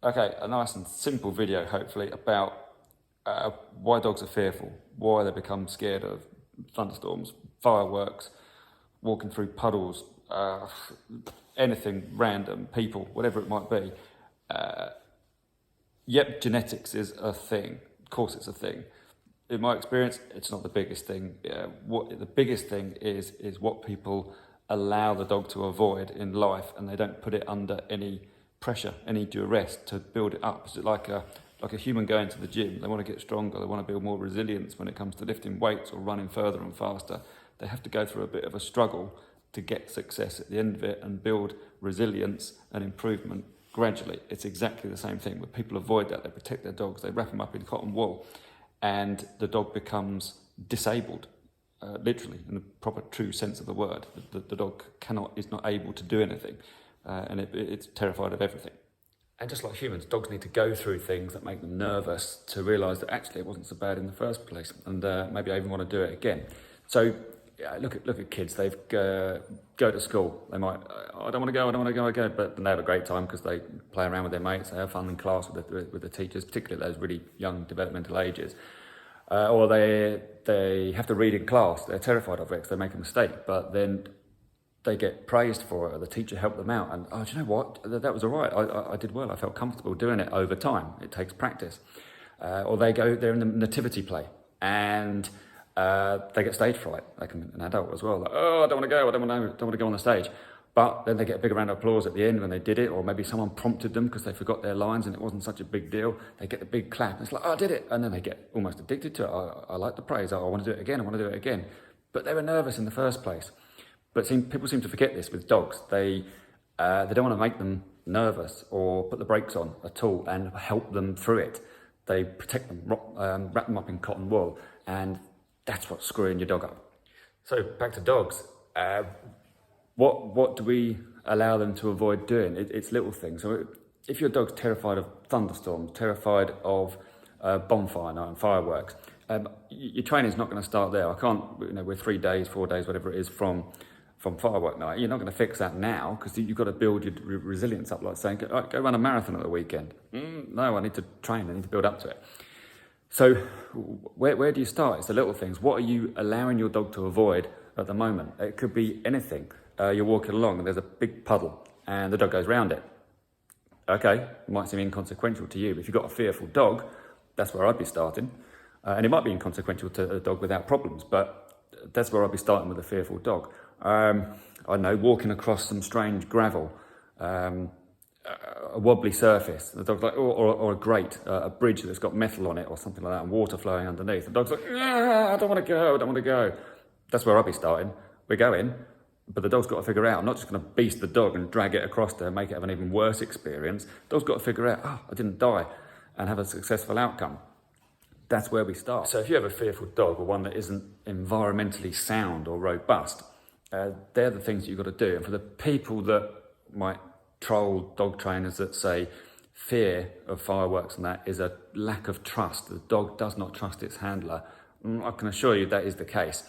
Okay, a nice and simple video, hopefully, about why dogs are fearful, why they become scared of thunderstorms, fireworks, walking through puddles, anything random, people, whatever it might be. Yep, genetics is a thing. Of course it's a thing. In my experience, it's not the biggest thing. What the biggest thing is what people allow the dog to avoid in life, and they don't put it under any pressure, any duress to build it up. It's like a human going to the gym. They want to get stronger. They want to build more resilience when it comes to lifting weights or running further and faster. They have to go through a bit of a struggle to get success at the end of it and build resilience and improvement gradually. It's exactly the same thing. When people avoid that, they protect their dogs, they wrap them up in cotton wool, and the dog becomes disabled, literally, in the proper true sense of the word. The dog is not able to do anything, and it's terrified of everything. And just like humans, dogs need to go through things that make them nervous to realise that actually it wasn't so bad in the first place, and maybe I even want to do it again. So look at kids. They go to school. They might, I don't want to go, but then they have a great time because they play around with their mates. They have fun in class with the teachers, particularly at those really young developmental ages. Or they have to read in class. They're terrified of it because they make a mistake, but then they get praised for it, or the teacher helped them out, and do you know what? That was all right. I did well. I felt comfortable doing it over time. It takes practice. Or they're in the nativity play, and they get stage fright, like an adult as well. Like, I don't want to go on the stage. But then they get a big round of applause at the end when they did it, or maybe someone prompted them because they forgot their lines and it wasn't such a big deal. They get the big clap. It's like, I did it. And then they get almost addicted to it. I like the praise. I want to do it again. But they were nervous in the first place. But people seem to forget this with dogs. They don't want to make them nervous or put the brakes on at all and help them through it. They protect them, wrap them up in cotton wool, and that's what's screwing your dog up. So back to dogs. What do we allow them to avoid doing? It's little things. So if your dog's terrified of thunderstorms, terrified of bonfire night and fireworks, your training's not going to start there. I can't, we're 3 days, 4 days, whatever it is from firework night. You're not going to fix that now because you've got to build your resilience up, like saying, go run a marathon at the weekend. No, I need to train. I need to build up to it. So where do you start? It's the little things. What are you allowing your dog to avoid at the moment? It could be anything. You're walking along and there's a big puddle and the dog goes round it. Okay, it might seem inconsequential to you, but if you've got a fearful dog, that's where I'd be starting. And it might be inconsequential to a dog without problems, but that's where I'd be starting with a fearful dog. I don't know, walking across some strange gravel, a wobbly surface. The dog's like, or a grate, a bridge that's got metal on it or something like that, and water flowing underneath. The dog's like, I don't want to go. That's where I'd be starting. We're going, but the dog's got to figure out, I'm not just going to beast the dog and drag it across there and make it have an even worse experience. The dog's got to figure out, I didn't die, and have a successful outcome. That's where we start. So if you have a fearful dog or one that isn't environmentally sound or robust, they're the things you've got to do. And for the people that might troll dog trainers that say fear of fireworks and that is a lack of trust, the dog does not trust its handler, I can assure you that is the case.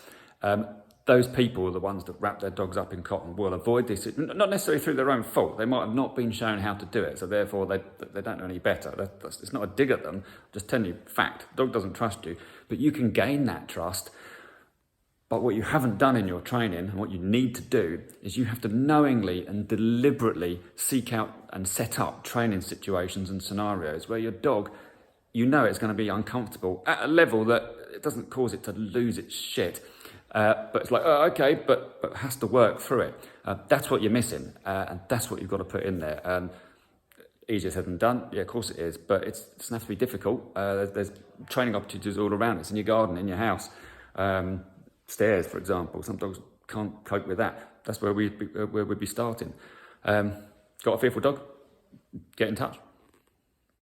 Those people are the ones that wrap their dogs up in cotton wool. Avoid this, not necessarily through their own fault. They might have not been shown how to do it, so therefore they don't know any better. It's not a dig at them, I'm just telling you fact. The dog doesn't trust you, but you can gain that trust. But what you haven't done in your training, and what you need to do, is you have to knowingly and deliberately seek out and set up training situations and scenarios where your dog, it's going to be uncomfortable at a level that it doesn't cause it to lose its shit. But it's like, okay, but has to work through it. That's what you're missing, and that's what you've got to put in there. Easier said than done. Yeah, of course it is, but it doesn't have to be difficult. There's training opportunities all around. It's in your garden, in your house. Stairs, for example. Some dogs can't cope with that. That's where we'd be starting. Got a fearful dog? Get in touch.